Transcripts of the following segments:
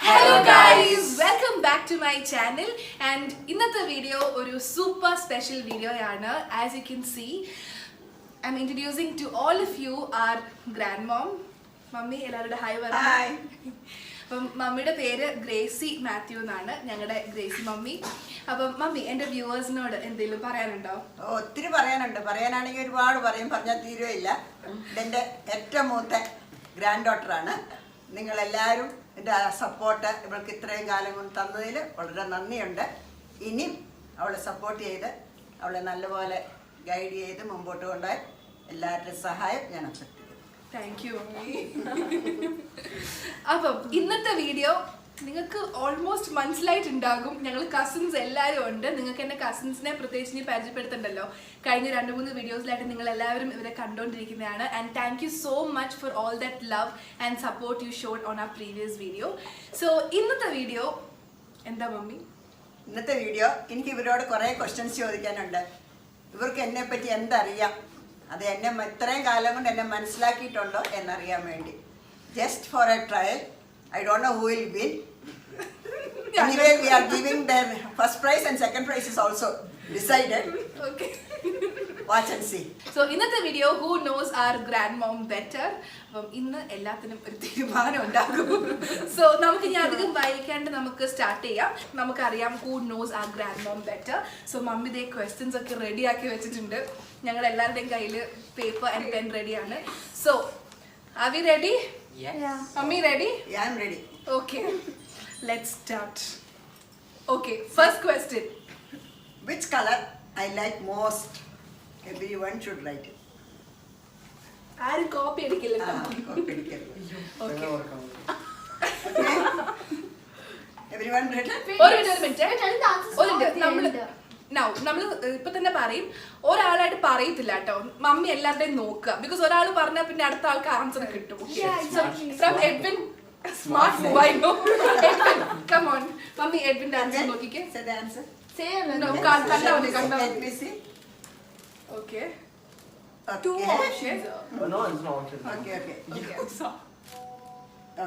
Hello guys, welcome back to my channel and ഇന്നത്തെ video ഒരു super special video ആണ്. As you can see, I'm introducing to all of you our grandmom. Mummy എല്ലാവരുടെ hi പറ. Hi. അപ്പം മമ്മിയുടെ പേര് Gracy Mathew എന്നാണ്, ഞങ്ങളുടെ ഗ്രേസി മമ്മി. അപ്പം മമ്മി എൻ്റെ വ്യൂവേഴ്സിനോട് എന്തെങ്കിലും പറയാനുണ്ടോ? ഒത്തിരി പറയാനുണ്ട്. പറയാനാണെങ്കിൽ ഒരുപാട് പറയും, പറഞ്ഞാൽ തീരുകയില്ല. ഇതെൻ്റെ ഏറ്റവും മൂത്ത ഗ്രാൻഡ് ഡോട്ടറാണ്. നിങ്ങളെല്ലാവരും എൻ്റെ സപ്പോർട്ട് ഇവൾക്ക് ഇത്രയും കാലം കൊണ്ട് തന്നതിൽ വളരെ നന്ദിയുണ്ട്. ഇനിയും അവളെ സപ്പോർട്ട് ചെയ്ത് അവളെ നല്ലപോലെ ഗൈഡ് ചെയ്ത് മുമ്പോട്ട് കൊണ്ടുപോയി എല്ലാവരുടെയും സഹായം ഞാൻ അഭ്യർത്ഥിക്കുന്നു. Thank you mummy. അപ്പം ഇന്നത്തെ വീഡിയോ നിങ്ങൾക്ക് ഓൾമോസ്റ്റ് മനസ്സിലായിട്ടുണ്ടാകും. ഞങ്ങൾ കസിൻസ് എല്ലാവരും ഉണ്ട്. നിങ്ങൾക്ക് എൻ്റെ കസിൻസിനെ പ്രത്യേകിച്ച് ഇനി പരിചയപ്പെടുത്തണ്ടല്ലോ. കഴിഞ്ഞ 2-3 വീഡിയോസിലായിട്ട് നിങ്ങൾ എല്ലാവരും ഇവരെ കണ്ടുകൊണ്ടിരിക്കുന്നതാണ്. And thank you so much for all that love and support you showed on a previous video. So ഇന്നത്തെ വീഡിയോ എന്താ മമ്മി? ഇന്നത്തെ വീഡിയോ എനിക്ക് ഇവരോട് കുറേ ക്വസ്റ്റ്യൻസ് ചോദിക്കാനുണ്ട്. ഇവർക്ക് എന്നെപ്പറ്റി എന്തറിയാം, അത് എന്നെ ഇത്രയും കാലം കൊണ്ട് എന്നെ മനസ്സിലാക്കിയിട്ടുണ്ടോ എന്നറിയാൻ വേണ്ടി. Just for A trial. I don't know who will win. Anyway, we are giving them first prize and second prize is also decided. Okay. Watch and see. So ഇന്നത്തെ video who knows our grand mom better. അപ്പം ഇന്ന് എല്ലാത്തിനും ഒരു തീരുമാനം ഉണ്ടാകും. So നമുക്ക് ഇനി അധികം വൈകിക്കാണ്ട് നമുക്ക് സ്റ്റാർട്ട് ചെയ്യാം. നമുക്കറിയാം who knows our grand mom better. So mummy ദേ ക്വസ്റ്റ്യൻസ് ഒക്കെ റെഡി ആക്കി വെച്ചിട്ടുണ്ട്. ഞങ്ങൾ എല്ലാവരുടെയും കയ്യിൽ പേപ്പർ ആൻഡ് പെൻ റെഡിയാണ്. So are we ready? Yes. Yeah. Mummy ready? Yeah, I'm ready. Okay. Let's start. Okay, first question. Which color I like most? Everyone should write it. ആരും copy അടിക്കില്ല. പിടിക്കരുത്. Okay. Okay? Everyone ready? ഒരു minute നമ്മൾ ഇപ്പൊ തന്നെ പറയും. ഒരാളായിട്ട് പറയത്തില്ല കേട്ടോ. മമ്മി എല്ലാവരുടെയും നോക്കുക. ബിക്കോസ് ഒരാൾ പറഞ്ഞാൽ പിന്നെ അടുത്ത ആൾക്ക് ആൻസർ കിട്ടും. From Edwin smart move. Edwin come on. Mummy എഡ്വിന്റെ ആൻസർ നോക്കിക്കേ. Say the answer. കണ്ടാ മതി. Let me see. Okay. Okay. 2 options. No, it's not. Okay.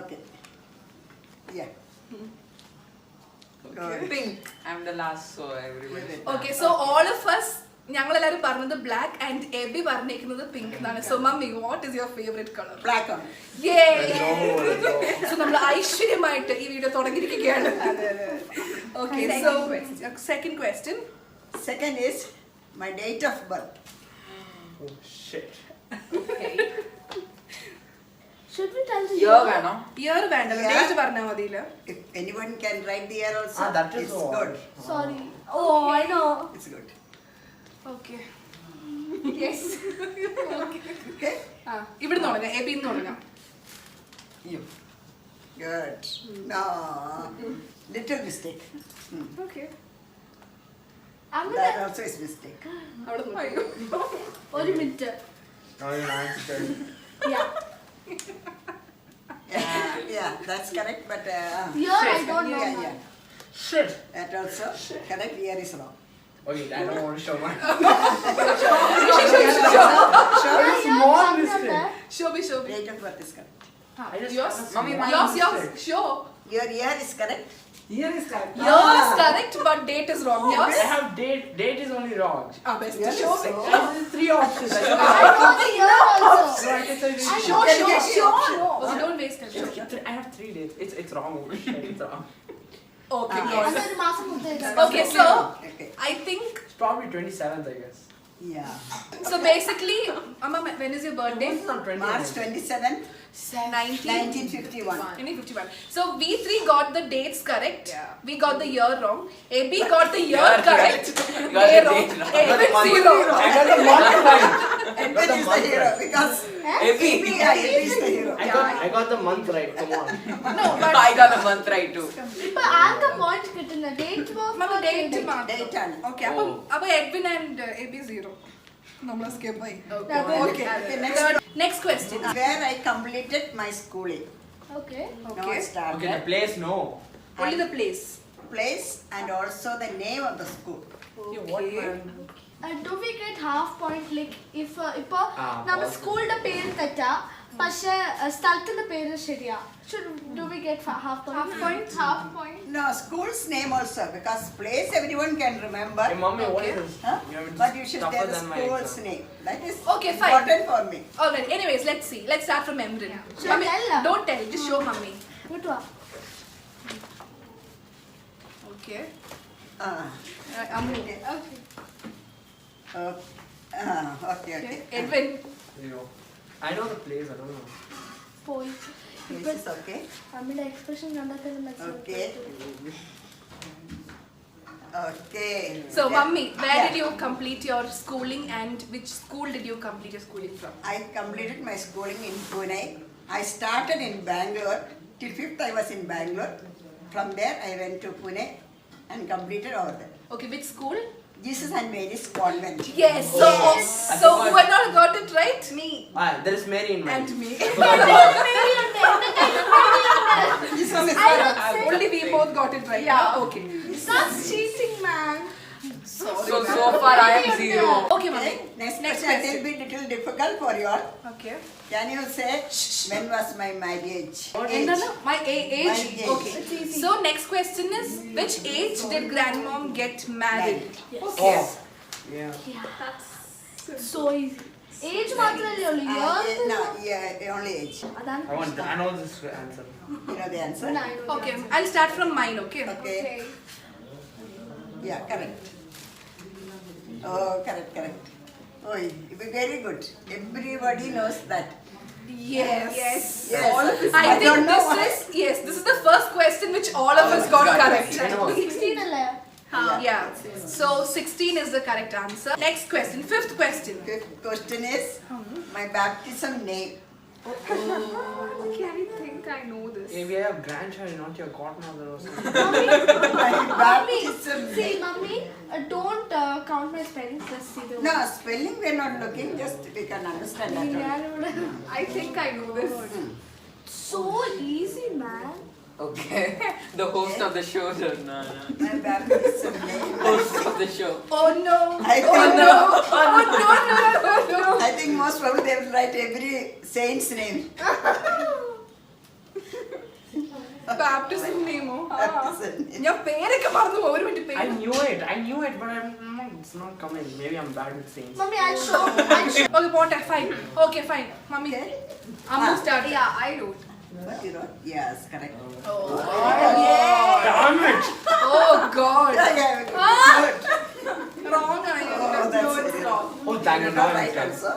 Okay. Yeah. Good. Pink. I'm the last, so everybody. Okay, so all of us ഞങ്ങളെല്ലാവരും പറഞ്ഞത് black and AB പറഞ്ഞിരിക്കുന്നത് pink എന്നാണ്. So mummy, what is your favourite colour? Black on. So നമ്മൾ ഐശ്വര്യമായിട്ട് ഈ video തുടങ്ങിയിരിക്കുകയാണ്. Okay, so second question. Second is my date of birth. Oh shit. Should we tell the Year വേണോ? Year വേണ്ടല്ലോ, Yeah. Date പറഞ്ഞാൽ മതിയില്ല. If anyone can write the year also, That is it's all. good. Sorry. Oh, I know. It's good. Okay. Yes. Okay? ഇവിടെ തുടങ്ങാം. എബിന്ന് തുടങ്ങാം. You. Good. No. Little mistake. Okay. I'm That gonna. also is mistake. അവിടെ One minute. Now you're answered. Yeah. Yeah, that's correct, but Here I don't know. yeah. Shit. That also correct. Year is wrong. Okay, I don't want to show my. Small mistake. Shobhi. Date of birth is correct. I just Yours? have a Mummy, my Yours, mistake. sure. Your year is correct. Year is correct. Yours is correct, but date is wrong. Yours? I have date. Date is only wrong. Best. Yours is Shobhi. wrong. I have 3 options. I I know the year also. So I can say I Sure. know. Okay, don't waste time. I have 3 dates. It's wrong. It's wrong. Okay, Ah. good. Another മാസം മുതൽ. Okay, so Okay. I think It's probably 27th, I guess. Yeah. so. Basically, Amma, when is your birthday? It's not 27th. March 27, 1951. 1951. So we 3 got the dates correct. Yeah. We got the year wrong. AB got the year Year correct. correct. Got Day the wrong. date wrong. Edwin Got the zero. I got the month right. Edwin is the hero because Epi. Epi is the hero. I got the month right. Come on. No, but I got the month right too. ഇപ്പൊ ആർക്കാ point കിട്ടുന്ന date Mama date Date മാത്രം. ആണ്. Okay, അപ്പോൾ Edwin and AB 0. നമ്മൾ skip ആയി. Okay. Okay. Okay, Next question. Where I completed my schooling. Okay. Now I Okay. started. Okay, the place, no. Only the place. Place and also the name of the school. Okay, what Okay. man? Do we get half point like if ഇപ്പൊ Ah, നമ്മ okay. സ്കൂളിന്റെ പേര് തെറ്റാ പക്ഷേ സ്ഥലത്തിന്റെ പേര് ശരിയാ. Do we get half point? Half point? Half point. No, school's name also, because place everyone can remember. Hey, mommy, what Okay. is this? Huh? You have But you should tougher tell the than my school's exam. name. That is Okay, fine. important for me. Alright, anyways, let's see. Let's start from Emrin. Should I Mummy, tell her? don't tell, just show mummy. Good one. Okay. Uh, Ammu. okay. Okay. Okay, Okay. okay. Edwin. You. I know the place, I don't know. പോയി. This is okay. അമ്മയുടെ expression കണ്ടാൽ തന്നെ Okay. Okay. So, Yeah. mummy, where Yeah. did you complete your schooling and which school did you complete your schooling from? I completed my schooling in Pune. I started in Bangalore. Till 5th I was in Bangalore. From there I went to Pune and completed over there. Okay, which school? Jesus and Mary's Convent. Yes. So, Yes. so who had not got it right? Me. There is Mary in my And me. This one is I don't say Only we both got it right. Yeah. No? Okay. That's cheating, man. So far I am 0. Okay, mummy. Okay. Next Next question question. will be little difficult for you all. Okay. Can you say when was my marriage? And then my age. My age. Okay. It's easy. So next question is, which age did grandmom get married? Yes. Okay. Oh. Yeah. Yeah, that's so easy. Age മാത്രമല്ലേ ഉള്ളൂ. Years No, yeah, only age. അതാണ് I know this answer. You know the answer? I know the Okay. answer. I'll start from mine. Okay. Okay. Yeah, correct. Oh, correct. Oh, very good. Everybody knows that. Yes. Yes. All of us. I I think don't know this why. is yes. This is the first question which all of us got correct. I know. 16 അല്ലേ? Yeah. So 16 is the correct answer. Next question. Fifth question. Fifth question is my baptism name. Okay, I think I know this. Maybe I have grandchild, not your godmother or something. My Mommy, baptism see, name. mommy, don't count my spellings. Just see the No, spelling we are not looking, just we can understand that. only. ഞാനിവിടെ I think I know this. so easy, man. Okay. The host of the show, no. My baptism name. Host of the show. Oh no. I Oh think- no. Oh no. I think most probably they will write every saint's name. Baptism name. Baptism name. ഞാൻ പേരൊക്കെ മറന്നു പോയി. ഒരു minute I പേര്. knew it, but it's not coming. Maybe I'm bad with saints. Mommy, I'll show. Okay, പോട്ടെ. Fine. Okay, fine. Mummy. Okay. Ammu Ah. start. Yeah, I wrote. What you wrote? Yes, correct. Damn it! Oh God. Yeah. Ah. Good. Wrong. Oh, that's very wrong. Oh, thank You you. know Now right I'm also.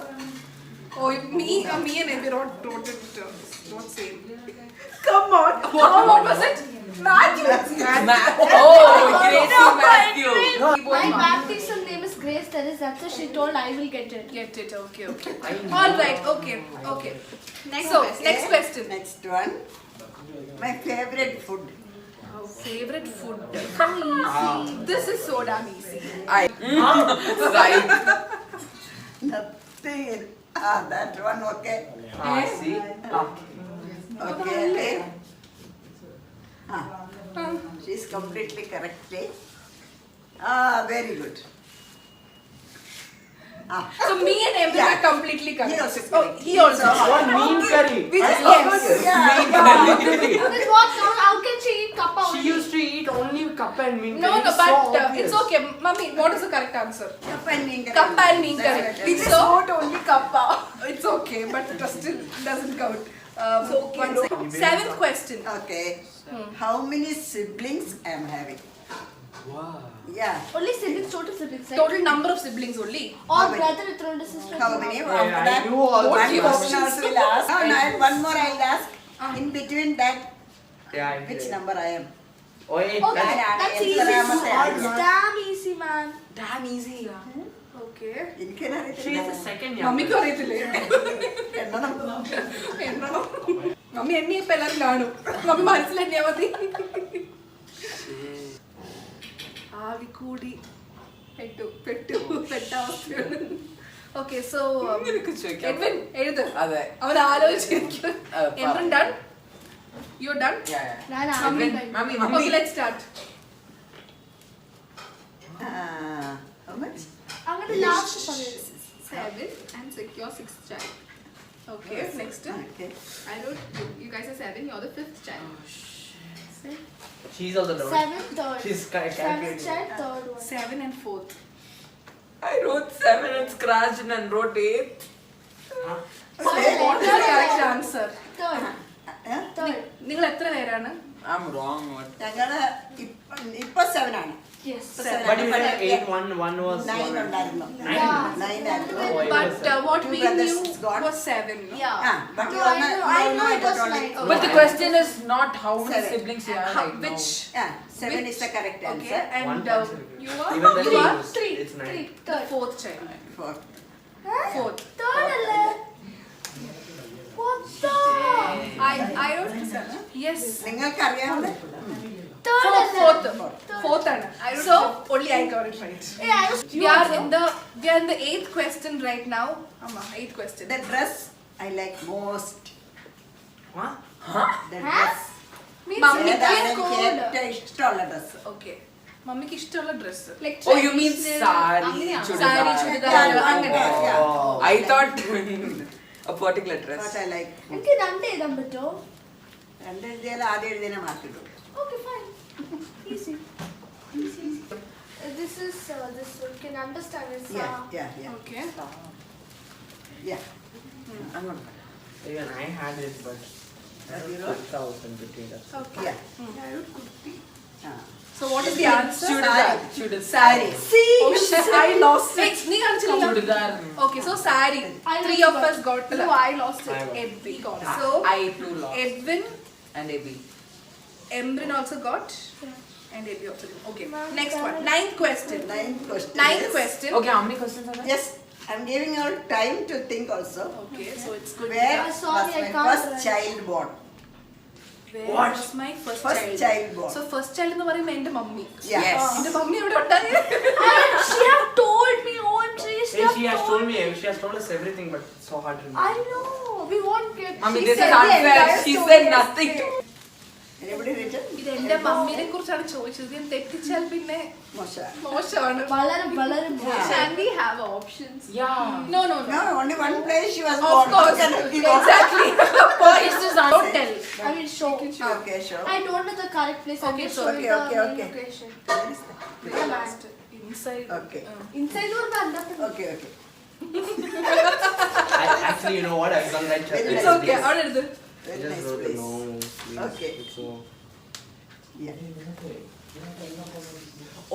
Oh, me and Abby wrote it. Not same. Come on. What was it? Matthew. Oh, Gracie Matthew. My baptism name is Grace Terrace. That's why she told I will get it. Get it. Okay. I know. All right. Okay. Next question. Next one. My favorite food. Favorite food. So easy. This is so damn easy. Right. Nothing. That one okay. See? Okay. She's completely correct. Very good. So me and Abby Yeah. are completely correct. He also is Oh, correct. he also. What mean curry? Which I is forgot yes. this. Then what? How can she eat kappa She only? used to eat only kappa and mean No, curry. no, It's but so obvious. it's okay. Mummy, what is the correct answer? Kappa and mean curry. Kappa and mean curry. That's It's right. not only kappa. It's okay, but it still doesn't count. Seventh question. Okay. How many siblings I am having? Wow. Yeah. Only siblings, total siblings, right? Total number of siblings only. Or How many? brother with older sister. How many? Yeah, After I that, knew all one that. question also will ask. No, one more I'll ask. In between that, Yeah, I which did. number I am? Oh, wait, Okay, that's- that's easy. That's It's damn easy, man. Damn easy. Okay. She is the second മമ്മിക്കും youngest. അറിയത്തില്ലേ എണ്ണണം mummy എണ്ണി ഇപ്പൊ എല്ലാരും കാണും mummy മനസ്സിലെണ്ണിയാ മതി ആവിക്കൂടി പെട്ട അവസ്ഥയാണ് okay so ഇങ്ങനെയൊക്കെ ചോദിക്കാം. എഡ്വിൻ എഴുത് അതെ. അവൻ ആലോചിച്ചിരിക്കും എഡ്വിൻ ഡൺ യു ഡൺ ഞാൻ Mummy, ആദ്യം mummy. Okay let's start How much? അങ്ങനെ ലാസ്റ്റ് പറയരുത്. 7 and secure 6 child Okay, next. Okay. I wrote you guys are 7. You're the 5th child. She's also low. 7, 3rd. She's 7th calculating. child, 3rd one. 7 and 4th. I wrote 7 and scratched and wrote 8. Okay. What is the correct answer? 3rd. Eh? 3rd. നിങ്ങൾ എത്ര പേരാണ്? I'm wrong. What? ഞങ്ങള് ഇപ്പൊ 7 ആണ്. Yes. But you said 8, 1 was 9 ഉണ്ടായിരുന്നു. Yeah. 9 ആയിരുന്നു. Oh, it But was what Two we brothers knew gone. was 7. No? Yeah. But No, you I know it was only. 9. But the question is not how many 7. siblings you have right Which? Yeah, 7 Which- is the correct Okay, answer. and One person. you are? Even then You it are was- 3. it's 9. 3. the 3rd. 4th child. 4. 4th. 3rd അല്ലേ? What the? I wrote 7. Yes. നിങ്ങൾക്ക് അറിയാവുന്ന 3rd അല്ലേ? 4th ആണ്. So only I got it right. Yeah, I was We are in the 8th question right now. Amma, 8th question. the dress I like most. Huh? The dress. Means Mummy, ഏതാണ് it's എനിക്ക് cold. ഏറ്റവും ഇഷ്ടമുള്ള dress? Okay. മമ്മിക്ക് ഇഷ്ടമുള്ള dress. Like Oh, you mean traditional, sari, അങ്ങനെയാണോ? chudidar. Sari churidar അങ്ങനെ. Oh. I thought a particular What dress. I like. എനിക്ക് 2 എഴുതാൻ പറ്റോ? രണ്ട് എഴുതിയാൽ ആദ്യം എഴുതിനെ മാർക്ക് കിട്ടും. Okay, fine. Easy. Easy. This is this you can understand it's Yeah. Okay. Yeah. അങ്ങോട്ട്. Even I had it, but I You don't know? know. 1000 between us. Okay. Yeah. ആ. So what is the answer? Chudidar. Chudidar. Sari. See, Oh shit, I lost it. നീ കാണിച്ചില്ല. Chudidar. Okay, so sari. I 3 of us got it. No, I lost it. I won. Edwin got it. So I too lost. Edwin, And Abby. Emrin also got, and Abby also got. Okay, Ma'am, next one. sorry. 9th question. Ninth question. 9th is- question. Okay, how many questions are there? Yes, I'm giving you all time to think also. Okay, so it's good. Where I'm was sorry, I my can't first write. child born? Where What? was my first First child born. So first child എന്ന് പറയുമ്പോൾ എൻ്റെ mummy. Yeah. Yes. എൻ്റെ mummy എവിടെ ഉണ്ടായി? She have told me OMG. Hey, she has told me, she has told us everything, but it's so hard to remember. I know. We won't get. Mommy, she this is said the unfair. entire She story said yesterday. nothing. Anybody written? ഇത് എൻ്റെ മമ്മീനെ കുറിച്ചാണ് ചോദിച്ചത്. ഞാൻ തെറ്റിച്ചാൽ പിന്നെ Moshe. മോശമാണ്. വളരെ വളരെ Can we have options? Yeah. No. No, only one place she was Of born. course. How can it be wrong? Exactly. This is don't tell. I will show. Okay, sure. I don't know the correct place. Okay, I will so- show you okay, the okay. main location. Where is that? Last inside. Okay. Inside or the Okay, okay. Actually, you know what? I've done right. Very It's nice okay. place. അവിടെ എടുത്ത്. I Very just nice wrote place. no. Please. Okay. It's so... Yeah.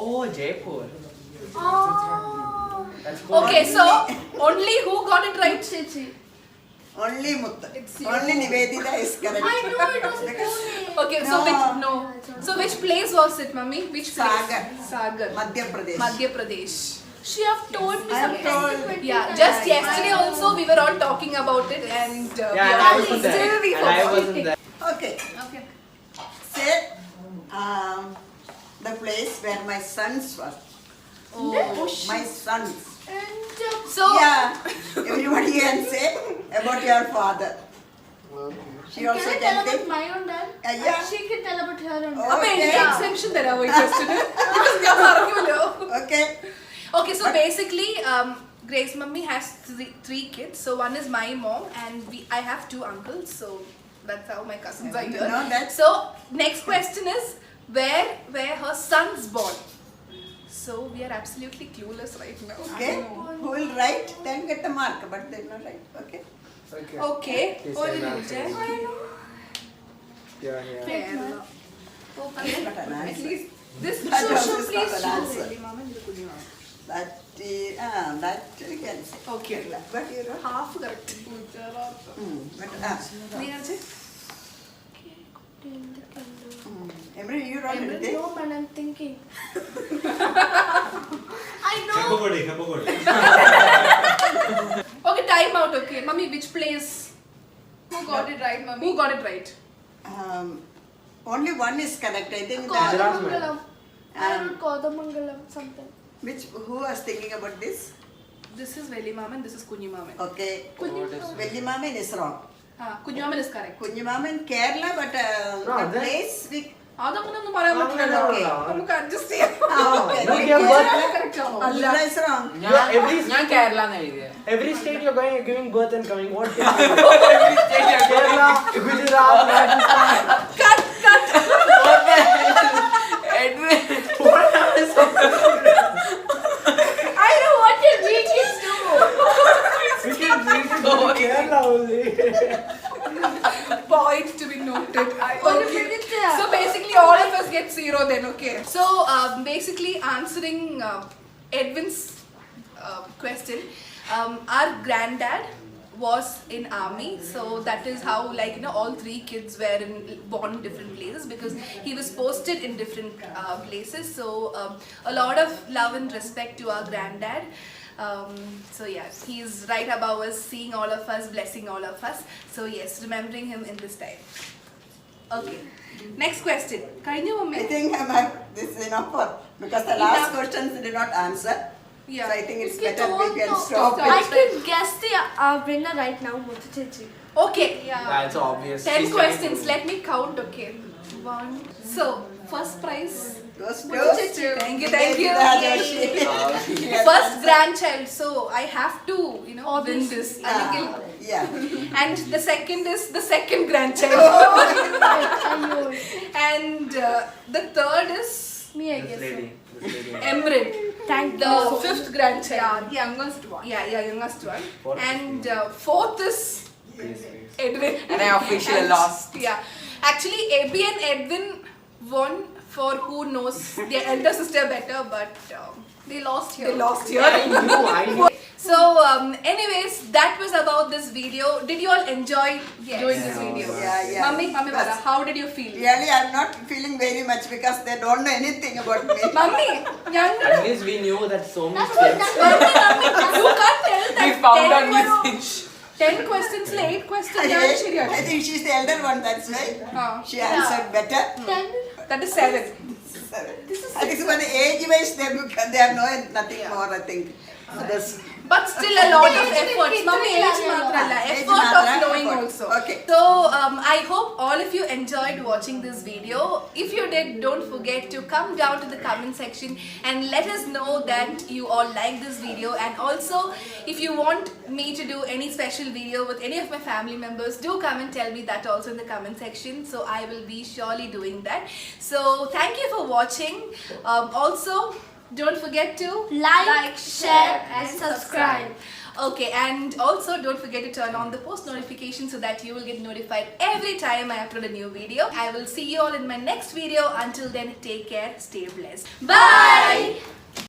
Oh, Jaipur. Oh. That's cool. Okay, so only who got it right? Chichi. Only Mutta. It's you. Only Nivedita is correct. I know it was Pune. Okay, so No. So which place was it, mummy? Which place? Sagar. Sagar. Madhya Pradesh. Madhya Pradesh. She have told me I have something. told- Yeah, just yesterday also we were all talking about it and Yeah, we and are I wasn't there. still we And I forgot. wasn't there. Okay. Okay. Say the place where my sons were. Oh, My sons. And So Yeah. Everybody can say about your father. She can also I can tell about think. my own dad? Yeah. She can tell about her own dad. അപ്പൊ എനിക്ക് Okay. Exception തരാമോ ഈ ക്വസ്റ്റിന് ഞാൻ പറഞ്ഞല്ലോ. Okay. Okay, so basically, Grace mummy has three kids. So one is my mom, and I have 2 uncles. So that's how my cousins are here. No, that's- So next question is where her son's born. So we are absolutely clueless right now. Okay. Who will write? Then get the mark. But they will not write. Okay. Okay. Okay. Please Or say you that. check. Yeah. Kerala. Okay. Not an At answer. least this That so also is please not an choose. answer. Really, Mama, ഇത് കുഞ്ഞുമാണ്. That we can say. Okay. But you know. Half correct. But നീ കാണിച്ചേ. Emily, you wrote anything? No, man, I'm thinking. I know. Hypocrite, hypocrite. Okay, time out. Okay, mummy, which place? Who got it right, mummy? Who got it right? Only one is correct. I think that. Kodamangalam. I Um, wrote Kodamangalam something. Who was thinking about this? This is Veli Maman. This is Kunyi Maman. Okay. Vellimaman is wrong. Kunyi Maman is correct. Kunjimaman Kerala, but No, the that- place we അതങ്ങനൊന്നും പറയാൻ പറ്റില്ലല്ലോ. Okay. നമുക്ക് adjust ചെയ്യാം. Okay. You give birth. അല്ല. It's wrong. ഞാൻ കേരള എന്ന് എഴുതിയത്. Every state you're going, you're giving birth and coming. What can you do? Every state you're going. Kerala, Gujarat, Rajasthan. Cut. Edwin. I know what your weekends do. We can bring it to Kerala only. Point to be noted. One Okay. minute. So basically all of us get 0 then, okay. So basically answering Edwin's question, our granddad was in army, so that is how, like, you know, all 3 kids were born in different places because he was posted in different places. So a lot of love and respect to our granddad. So yes, he's right above us, seeing all of us, blessing all of us. So yes, remembering him in this time. Okay, next question. Kainju I mummy. think this is enough for, because the last questions did not answer. Yeah. So I think it's You better we don't can know. stop I it. can guess the winner right now, Muthu Chechi. Okay. That's obvious. 10 She's questions. getting Let me count. Okay. 1. So first prize. Goes to Thank you. Thank you. Rajeshi. Yay. First grandchild. So I have to, you know, win this. Yeah. And the second is the second grandchild. And the third is Me, I This guess. lady. Emerald. Thank The you. 5th grandchild. Yeah, the youngest one. Yeah, youngest one. Fourth is And 4th is Please. Edwin. And I officially lost. Yeah. Actually, AB and Edwin won for who knows their elder sister better, but They lost here. they lost here. I knew. So, anyways, that was about this video. Did you all enjoy doing this video? Yeah. Mummy, Bala, how did you feel? Really, I'm not feeling very much because they don't know anything about me. Mummy, At least we knew that so many That's what steps. you can't tell that We found 10 out new things. 10 questions, 8 questions. I think she's the elder one, that's why she answered better. That is 7. I think for the age-wise, they have nothing more, I think. Others. But still a lot of Age efforts. with Mummy, kids age matralla. Age Effort of matralla, knowing effort. also. Okay. So I hope all of you enjoyed watching this video. If you did, don't forget to come down to the comment section and let us know that you all like this video. And also, if you want me to do any special video with any of my family members, do come and tell me that also in the comment section. So I will be surely doing that. So thank you for watching. Also, don't forget to Like, share, and subscribe. Okay, and also don't forget to turn on the post notification so that you will get notified every time I upload a new video. I will see you all in my next video. Until then, take care, stay blessed. Bye!